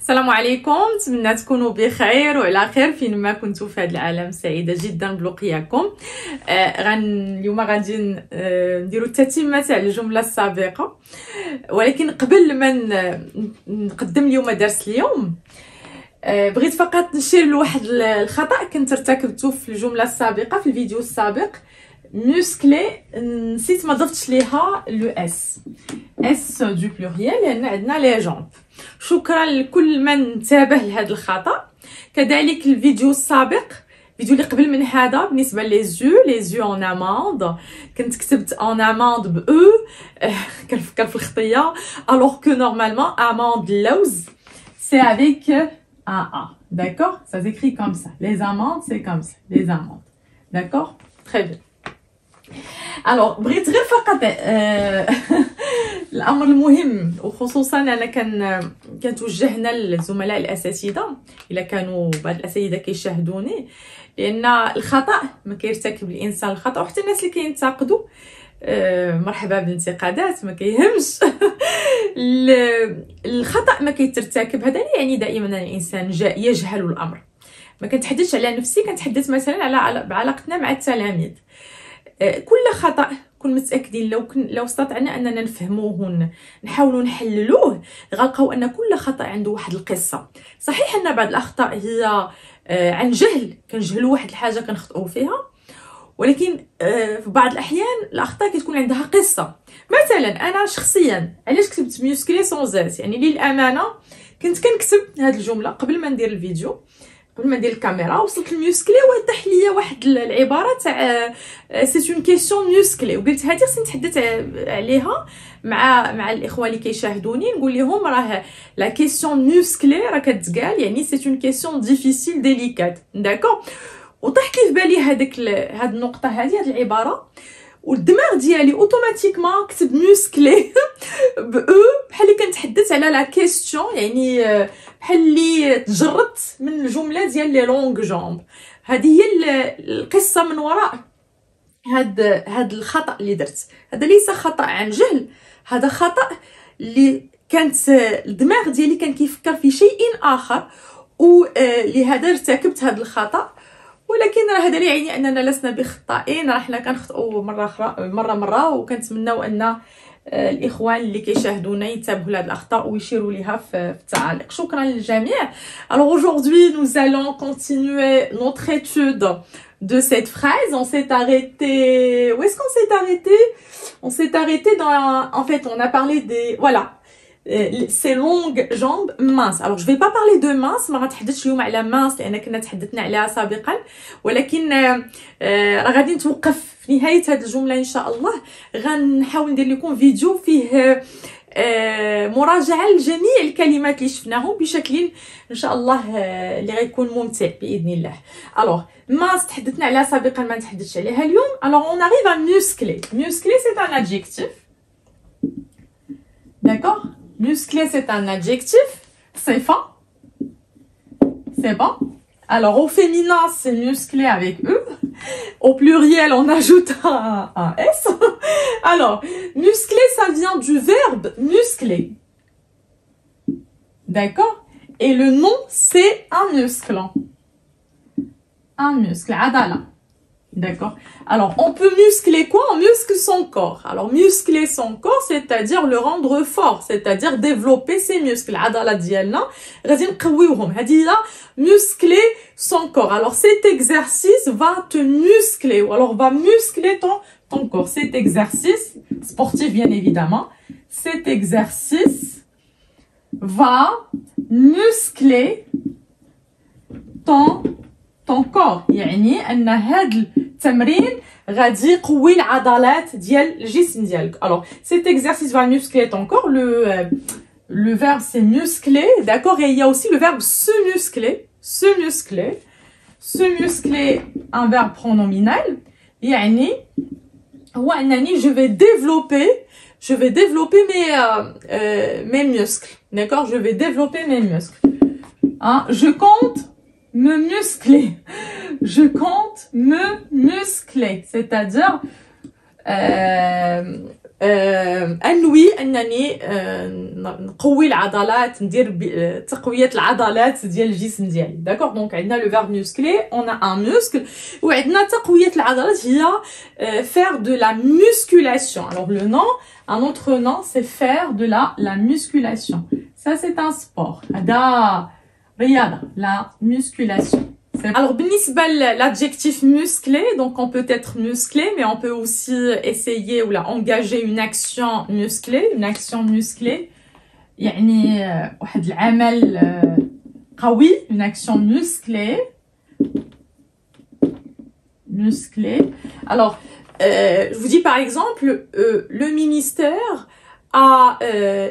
السلام عليكم، نتمنى تكونوا بخير وعلى خير فين ما كنتوا في هذا العالم. سعيده جدا بلقياكم. اليوم غادي نديروا التتمه تاع الجمله السابقه، ولكن قبل ما نقدم اليوم درس اليوم بغيت فقط نشير لواحد الخطا كنت ارتكبته في الجمله السابقه في الفيديو السابق. musclé نسيت ما ضفتش ليها لو اس دو بلوريال لان عندنا لي جامب. شكرا لكل من انتبه لهذا الخطا. كذلك الفيديو السابق، الفيديو اللي قبل من هذا، بالنسبه لي زيو اون اماند كنت كتبت اون اماند ب او كنفكر في الخطيه الوغ كو نورمالمون اماند اللوز سي افيك ان ا. داكور، ça s'écrit comme ça. Les amandes c'est comme ça, les amandes. D'accord, très bien. الوغ بغيت غير فقط الامر المهم، وخصوصا انا كنتوجهنا للزملاء الاساتذه الا كانوا بعض الاساتذه كيشاهدوني، لان الخطا ما كيرتكب الانسان الخطا، وحتى الناس اللي كينتقدوا مرحبا بالانتقادات، ما كيهمش. الخطا ما كيترتكب، هذا يعني دائما الانسان يجهل الامر. ما كنتحدثش على نفسي، كنتحدث مثلا على بعلاقتنا مع التلاميذ. كل خطأ كون متاكدين لو استطعنا اننا نفهموه نحاولوا نحللوه، غنلقاو ان كل خطأ عنده واحد القصه. صحيح ان بعض الاخطاء هي عن جهل، كنجهلوا واحد الحاجه كنخطئوا فيها، ولكن في بعض الاحيان الاخطاء كتكون عندها قصه. مثلا انا شخصيا علاش كتبت ميوسكلي سون زيت، يعني للامانه كنت كنكتب هذه الجمله قبل ما ندير الفيديو، قبل ما ندير الكاميرا، وصلت الميوسكلي وطاح ليا واحد العباره تاع سي اون كيسيون ميوسكلي، وقلت هذه خصني نتحدث عليها مع الاخوه اللي كيشاهدوني، نقول لهم راه لا كيسيون ميوسكلي راه كتقال يعني سي اون كيسيون ديفيسيل ديليكات. داكور، وطاحت لي في بالي هاد النقطه هذه، هاد العباره، والدماغ ديالي اوتوماتيكمون كتب ميوسكلي ب او، بحال اللي كنتحدث على لا كيسيون، يعني بحال اللي تجردت من الجمله ديال لي لونغ جامب. هذه هي القصه من وراء هاد الخطا اللي درت. هذا ليس خطا عن جهل، هذا خطا اللي كانت الدماغ ديالي كان كيفكر في شيء اخر، ولهذا ارتكبت هذا الخطا. ولكن راه هذا لا يعني اننا لسنا بخطائين، راه حنا كنخطئوا مره، وكنتمناو ان الاخوان اللي كيشاهدونا ينتبهوا لهاد الاخطاء ويشيروا ليها في التعاليق. شكرا للجميع. Alors aujourd'hui nous allons continuer notre étude de cette phrase. On s'est arrêté, où est-ce qu'on s'est arrêté? On s'est arrêté dans, en fait on a parlé des, voilà, ces longues jambes minces. Alors je vais pas parler de mince، ما غنتحدثش اليوم على mince لان كنا تحدثنا عليها سابقا، ولكن راه غادي نتوقف في نهايه هذه الجمله ان شاء الله. غنحاول ندير لكم فيديو فيه مراجعه لجميع الكلمات اللي شفناهم بشكل ان شاء الله اللي غيكون ممتع باذن الله. الوغ mince تحدثنا عليها سابقا، ما نتحدثش عليها اليوم. الوغ on arrive à muscler. Muscler c'est un adjectif. D'accord? Muscler, c'est un adjectif. C'est fin. C'est bon. Alors, au féminin, c'est musclé avec E. Au pluriel, on ajoute un S. Alors, muscler, ça vient du verbe muscler. D'accord? Et le nom, c'est un muscle. Un muscle. Adala. D'accord. Alors, on peut muscler quoi? On muscle son corps. Alors, muscler son corps, c'est-à-dire le rendre fort, c'est-à-dire développer ses muscles. Adala ديالنا غادي نقويوهم. هذه muscler son corps. Alors, cet exercice va te muscler, ou alors va muscler ton corps. Cet exercice sportif, bien évidemment, cet exercice va muscler ton corps. يعني ان هذا التمرين غادي يقوي العضلات ديال الجسم ديالك. Alors cet exercice va muscler ton corps. Le verbe c'est muscler, d'accord, et il y a aussi le verbe se muscler. Se muscler, un verbe pronominal. يعني هو انني je vais développer mes muscles. D'accord, je vais développer mes muscles. Hein, je compte me muscler. Je compte me muscler, c'est-à-dire انوي انني نقوي العضلات ندير تقويه العضلات ديال الجسم ديالي داكوغ دونك عندنا لو فيرب muscler on a un muscle وعندنا تقويه العضلات هي faire de la musculation. Alors le nom, un autre nom c'est faire de la musculation. Ça c'est un sport هذا رياضه la musculation. Alors, l'adjectif musclé, donc on peut être musclé, mais on peut aussi essayer ou là engager une action musclée, يعني واحد العمل قوي, une action musclée. Alors, je vous dis par exemple, le ministère a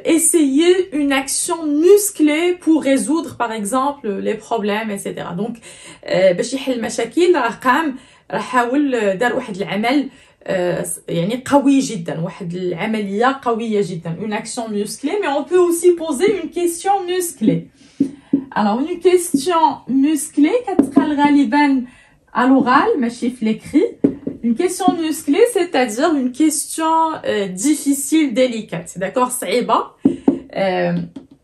essayé une action musclée pour résoudre par exemple les problèmes etc. donc باش يحل المشاكل راه حاول دار واحد العمل يعني قوي جدا, واحد العملية قوية جدا, une action musclée. Mais on peut aussi poser une question musclée. Alors une question musclée كتقال غالبا à l'oral ماشي في l'écrit. Une question musclée, c'est-à-dire une question difficile, délicate. D'accord, صعيبة.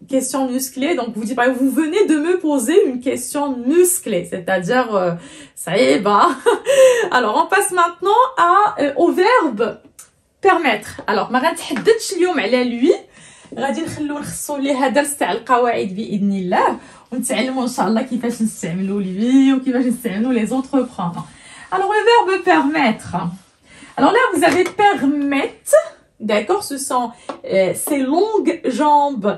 Question musclée, donc vous dites, vous venez de me poser une question musclée, c'est-à-dire صعيبة. Alors, on passe maintenant au verbe permettre. Alors, ما غنتحدثش اليوم على lui. غادي نخصو ليها درس تاع القواعد بإذن الله ونتعلموا إن شاء الله كيفاش نستعملوا lui وكيفاش نستعملوا les autres pronoms. Alors, le verbe permettre. Alors là, vous avez permettre, d'accord, ce sont ces longues jambes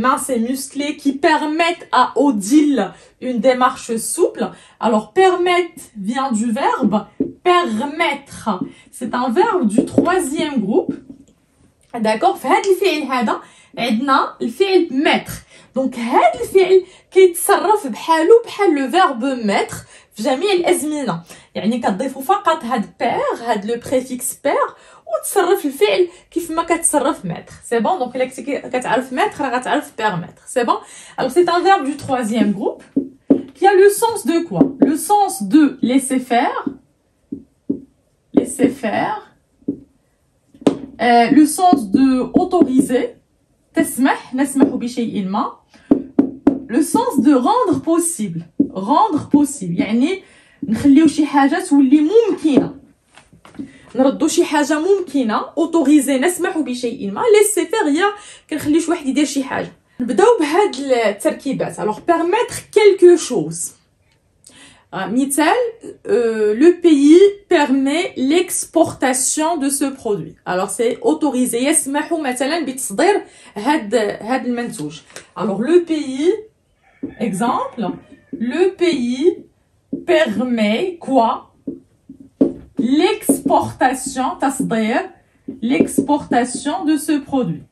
minces et musclées qui permettent à Odile une démarche souple. Alors, permettre vient du verbe permettre. C'est un verbe du troisième groupe. D'accord, في هذا الفعل هذا عندنا الفعل mettre. Donc, هذا الفعل كيتصرف بحالو بحال le verbe mettre في جميع الازمنه, يعني كتضيفوا فقط هاد بير, هاد لو بريفيكس بير, وتصرف الفعل كيف ما كتصرف ماتر. سي بون, دونك الا كنتي كتعرف ماتر راه غتعرف بيرميتر. سي بون. Alors c'est un verbe du troisième groupe qui a le sens de quoi? Le sens de laisser faire, le sens de autoriser, تسمح نسمح بشيء ما, le sens de rendre possible, يعني نخليو شي حاجه تولي ممكنه, نردو شي حاجه ممكنه, اوتوريزي نسمح بشيء ما, ليسي فير هي كنخليو شي واحد يدير شي حاجه. نبداو بهاد التركيبات. alors permettre quelque chose. مثال, le pays permet l'exportation de ce produit. alors c'est autorisé, يسمح مثلا بتصدير هاد المنتوج. alors le pays, exemple, le pays permet quoi? L'exportation, تصدير, l'exportation de ce produit.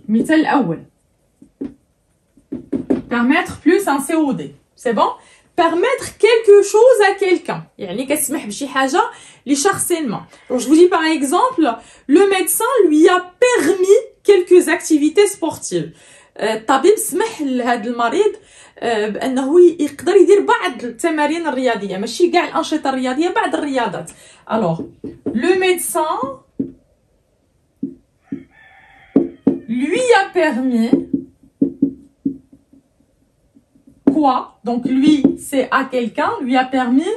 مثال الأول. Permettre plus un COD. C'est bon? Permettre quelque chose à quelqu'un. يعني كتسمح بشي حاجة لشخص ما. Donc je vous dis par exemple, le médecin lui a permis quelques activités sportives. الطبيب سمح لهذا المريض بانه يقدر يدير بعض التمارين الرياضيه, ماشي كاع الانشطه الرياضيه, بعض الرياضات. alors le médecin lui a permis quoi? donc lui c'est à quelqu'un, lui a permis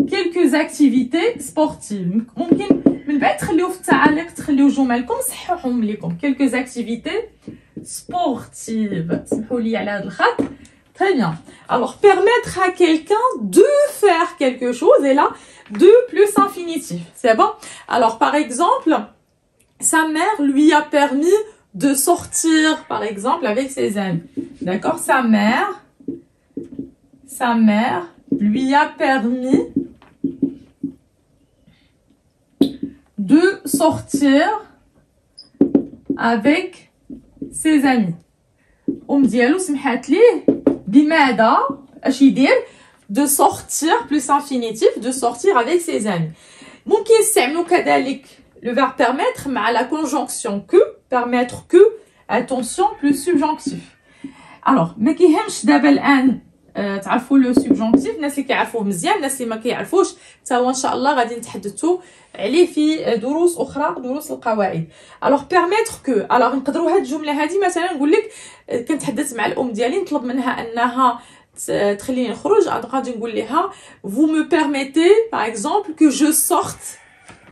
quelques activités sportives. ممكن من بعد تخليو في التعاليق تخليو جملكم صححوهم ليكم. quelques activités sportives. سمحوا لي على هذا الخط. Très bien. alors permettre à quelqu'un de faire quelque chose, et là de plus infinitif. C'est bon? alors par exemple, sa mère lui a permis de sortir par exemple avec ses amis. D'accord? Sa mère lui a permis de sortir avec ses amis. ديالو سمحات ليه بماذا اش يدير؟ de sortir plus infinitif, de sortir avec ses amis. ممكن يستعملوا كذلك le verbe permettre مع la conjonction que, permettre que, attention plus subjonctif. alors ما كيهمش دابا الان تعرفوا لو سوبجونكتيف. الناس اللي كيعرفوه مزيان، الناس اللي ما كيعرفوش حتى هو ان شاء الله غادي نتحدثوا عليه في دروس اخرى، دروس القواعد. الوغ بيرميتر كو، الوغ نقدروا هاد الجمله هذه مثلا نقول لك كنتحدث مع الام ديالي نطلب منها انها تخليني نخرج، غادي نقول لها vous me permettez par exemple que je sorte.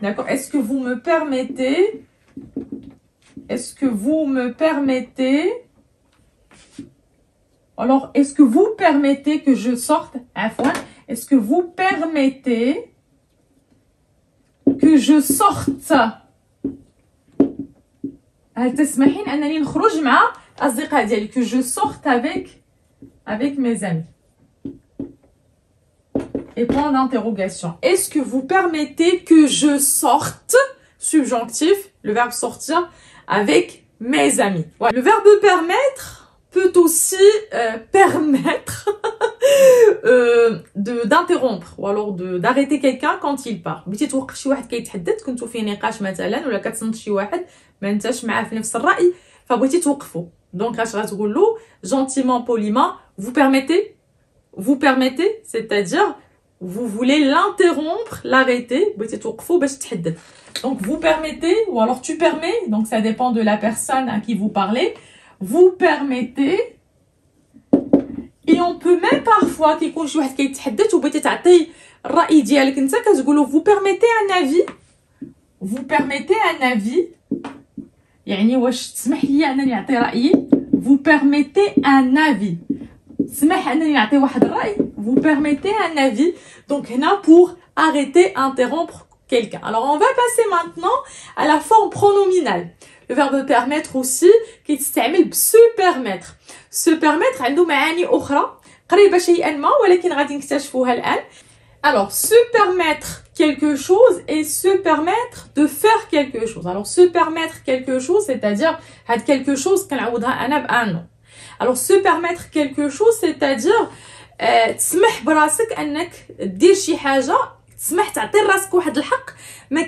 D'accord, est-ce que vous me permettez, est-ce que vous me permettez, alors est-ce que vous permettez que je sorte, est-ce que vous permettez que je sorte. هل تسمحين انني نخرج مع الاصدقاء ديالي، que je sorte avec mes amis. Et point d'interrogation. Est-ce que vous permettez que je sorte, subjonctif, le verbe sortir, avec mes amis. Voilà. Le verbe permettre peut aussi permettre d'interrompre ou alors d'arrêter quelqu'un quand il part. بغيتي توقف شي واحد كيتحدث، كنتو في نقاش مثلا ولا كتصنت شي واحد ما انتش معاه في نفس الرأي فبغيتي توقفوا، دونك اش غتقول له gentiment poliment vous permettez c'est-à-dire vous voulez l'interrompre, l'arrêter, بغيتي توقفوا باش تحدث. Donc vous permettez ou alors tu permets, donc ça dépend de la personne à qui vous parlez. Vous permettez. Et on peut même parfois كيكون شي واحد كيتحدث وبغيتي تعطي الرأي ديالك انت كتقولوا vous permettez un avis. Vous permettez un avis. يعني واش تسمح لي انني نعطي رأيي. Vous permettez un avis. تسمح انني نعطي واحد الرأي. Vous permettez un avis. Donc هنا pour arrêter, interrompre quelqu'un. Alors on va passer maintenant à la forme pronominale. Le verbe permettre aussi كيتستعمل se permettre. Se permettre عنده معاني أخرى قريبة شيئا ما ولكن غادي نكتشفوها الآن. Alors se permettre quelque chose et se permettre de faire quelque chose. Alors se permettre quelque chose c'est-à-dire هاد quelque chose كنعوضها أنا بان nom. Alors se permettre quelque chose c'est-à-dire تسمح براسك أنك دير شي حاجة، تسمح تعطي راسك واحد الحق ما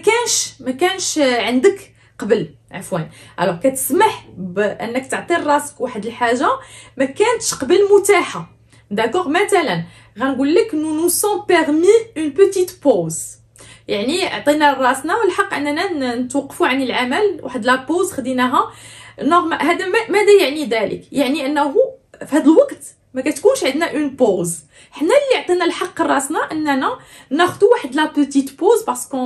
كانش عندك قبل، عفوا. الوغ كتسمح بانك تعطي راسك واحد الحاجه ما كانتش قبل متاحه. داكوغ، مثلا غنقول لك نو سون بيرمي اون بوتيت بوز، يعني عطينا لراسنا الحق اننا نتوقفوا عن العمل، واحد لا بوز خديناها نورمال. هذا ماذا يعني ذلك؟ يعني انه في هذا الوقت ما كتكونش عندنا اون بوز، حنا اللي عطينا الحق راسنا اننا ناخذوا واحد لا بوتيت بوز باسكو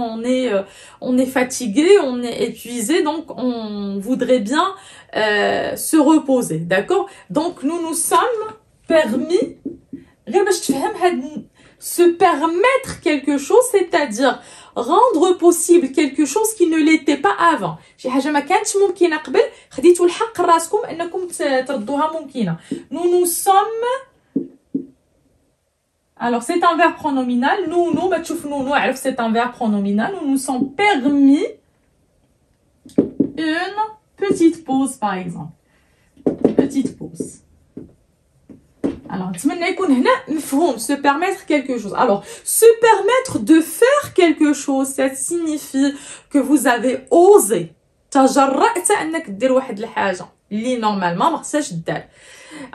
on est fatigué, on est épuisé, donc on voudrait bien se reposer, d'accord? Donc nous sommes permis غير باش تفهم هاد se permettre quelque chose c'est-à-dire rendre possible quelque chose qui ne l'était pas avant. شي حاجه ما كانتش ممكنه قبل خديتوا الحق راسكم انكم تردوها ممكنه. nous sommes. Alors c'est un verbe pronominal. nous ما تشوف nous عرف c'est un verbe pronominal. nous sommes permis une petite pause par exemple. Petite pause. Alors, نتمنى يكون هنا مفهوم se permettre quelque chose. Alors, se permettre de faire quelque chose, ça signifie que vous avez osé. تجرأت انك دير واحد الحاجه اللي نورمالمون ما خصهاش دار.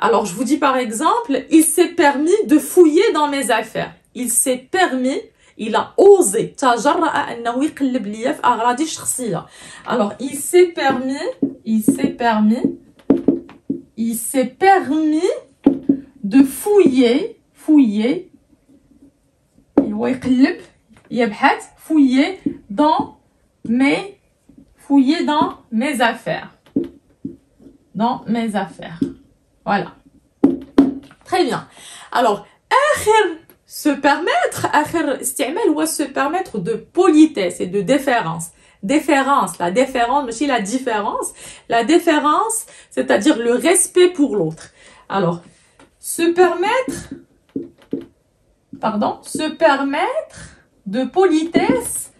Alors, je vous dis par exemple, il s'est permis de fouiller dans mes affaires. Il s'est permis, il a osé. تجرأ انه يقلب ليا في اغراضي الشخصيه. Alors, il s'est permis de fouiller يقلب يبحث fouiller dans mes affaires, voilà, très bien. Alors آخر se permettre آخر استعمال هو se permettre de politesse et de déférence. La déférence ماشي la différence. La déférence c'est-à-dire le respect pour l'autre. Alors se permettre de politesse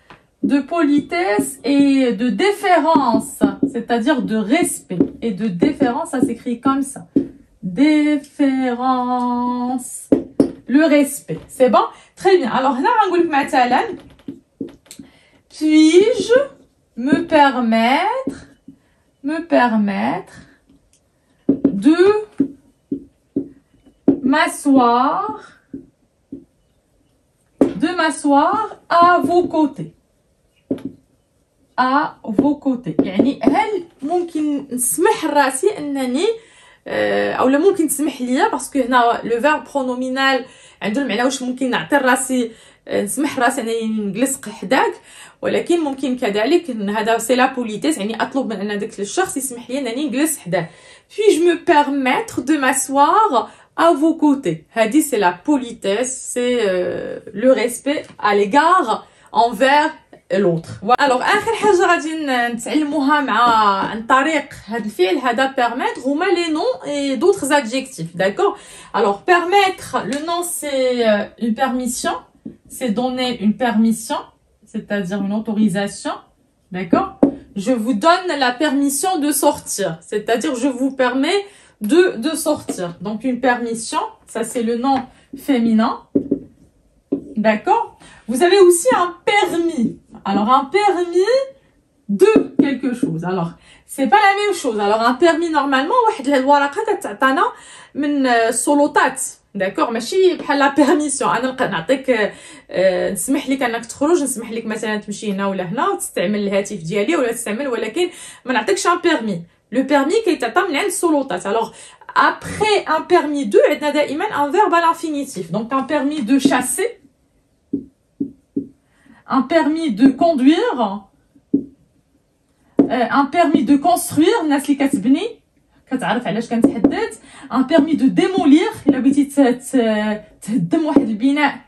et de déférence, c'est-à-dire de respect. Et de déférence, ça s'écrit comme ça. Déférence, le respect. C'est bon? Très bien. Alors là, on va dire مثلا puis-je me permettre de m'asseoir à vos côtés. À vos côtés. يعني هل ممكن نسمح راسي انني او لا ممكن تسمح ليا باسكو هنا لو فيرب برونومينال عنده المعنى واش ممكن نعطي راسي نسمح راسي انني نجلس حداك ولكن ممكن كذلك ان هذا سي لا بوليتيس يعني اطلب من ان داك الشخص يسمح لي انني نجلس حداه. Puis-je me permettre de m'asseoir à vos côtés. هذه c'est la politesse, c'est le respect à l'égard envers l'autre. Alors اخر حاجه غادي نتعلموها عن طريق هذا الفعل هذا permettre هما les noms et d'autres adjectifs, d'accord? Alors permettre, le nom c'est une permission, c'est donner une permission, c'est-à-dire une autorisation, d'accord? Je vous donne la permission de sortir, c'est-à-dire je vous permets de sortir. Donc une permission, ça c'est le nom féminin, d'accord? Vous avez aussi un permis. Alors un permis de quelque chose. Alors c'est pas la même chose. Alors un permis normalement واحد الورقه كتعطانا من السلطات، داكوغ ماشي بحال لا بيرميسيون انا نعطيك نسمح لك انك تخرج، نسمح لك مثلا تمشي هنا ولا هنا وتستعمل الهاتف ديالي ولا تستعمل، ولكن ما نعطيكش ان بيرمي. لو بيرمي كيتعطى من عند السلطات. alors après un permis de عندنا دائما un verbe à l'infinitif. donc un permis de chasser, un permis de conduire, un permis de construire الناس اللي كتبني كتعرف علاش كنتحدث. un permis de démolir الا بغيتي تهدم واحد البناء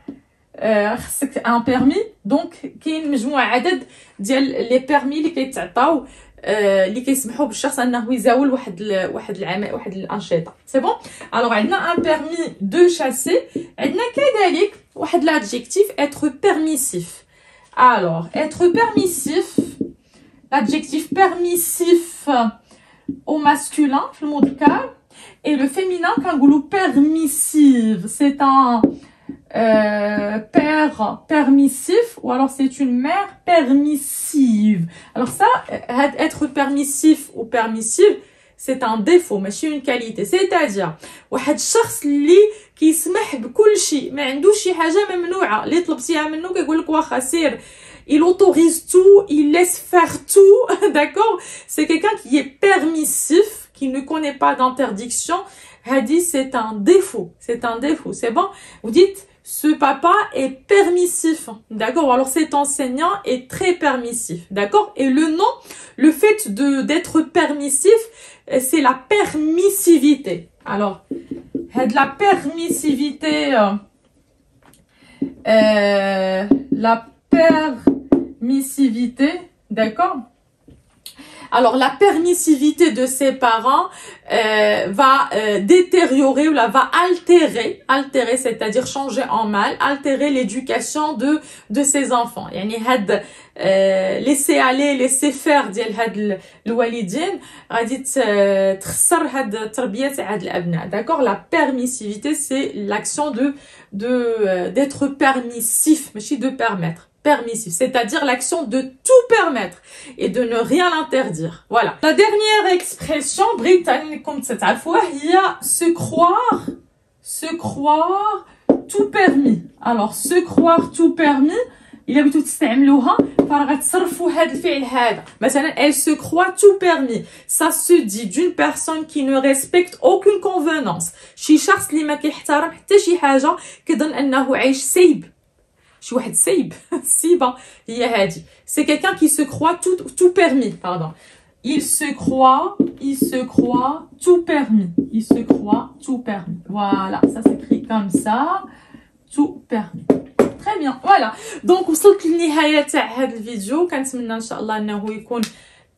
خصك ان بيرمي. دونك كاين مجموعه عدد ديال لي بيرمي اللي كيتعطاو اللي كيسمحوا بالشخص انه يزاول واحد العمل واحد الانشطه. سي بون. الوغ عندنا ان بيرمي دو شاسي. عندنا كذلك واحد لادجيكتيف être permissif. alors être permissif, l'adjectif permissif au masculin في المذكر et le féminin كنقولوا permissive. c'est un père permissif ou alors c'est une mère permissive. alors ça être permissif ou permissive c'est un défaut ماشي une qualité. c'est-à-dire واحد الشخص اللي كيسمح بكل شيء، ما عندوش شي حاجه ممنوعه اللي طلبتيها منه كيقول لك واخا سير. il autorise tout, il laisse faire tout, d'accord? c'est quelqu'un qui est permissif, qui ne connaît pas d'interdiction. Hadi, c'est un défaut, c'est un défaut. c'est bon. vous dites ce papa est permissif, d'accord? alors cet enseignant est très permissif, d'accord? et le nom, le fait d'être permissif, c'est la permissivité. alors la permissivité, la permissivité, d'accord? alors la permissivité de ses parents va détériorer ou va altérer, c'est-à-dire changer en mal, altérer l'éducation de ses enfants. يعني هاد laisser aller, laisser faire ديال هاد الوالدين غادي تخسر هاد التربيه تاع هاد الابناء. d'accord? la permissivité c'est l'action d'être permissif ماشي de permettre. permissif, c'est-à-dire l'action de tout permettre et de ne rien l'interdire. Voilà. La dernière expression britannique, comme c'est à fois, il y a se croire tout permis. alors se croire tout permis, إلا بغيتو تستعملوها فراه غتصرفوا هذا الفعل هذا. مثلا elle se croit tout permis, ça se dit d'une personne qui ne respecte aucune convenance. شي شخص اللي ما كيحترم حتى شي حاجه كيظن انه عايش سايب. شي واحد سايب سيبه هي هادي. c'est quelqu'un qui se croit tout permis, pardon. il se croit tout permis, il se croit tout permis. voilà, ça s'écrit comme ça, tout permis. très bien. voilà. donc وصلت للنهايه تاع هذا الفيديو. كنتمنى ان شاء الله انه يكون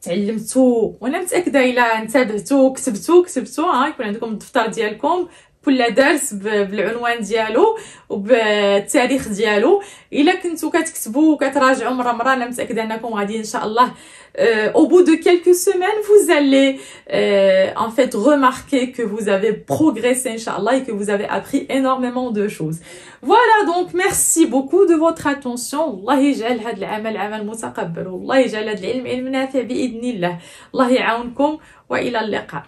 تعلمتوا، وانا متاكده الا انتبهتوا كتبتوا يكون عندكم الدفتر ديالكم كل درس بالعنوان ديالو وبالتاريخ ديالو. الا كنتو كتكتبوا وكتراجعوا مره انا متاكده انكم غادي ان شاء الله au bout de quelques semaines vous allez en fait remarquer que vous avez progressé inchallah et que vous avez appris énormément de choses. voilà, donc merci beaucoup de votre attention. الله يجعل هذا العمل عمل متقبل، والله يجعل هذا العلم علم نافع باذن الله. الله يعاونكم والى اللقاء.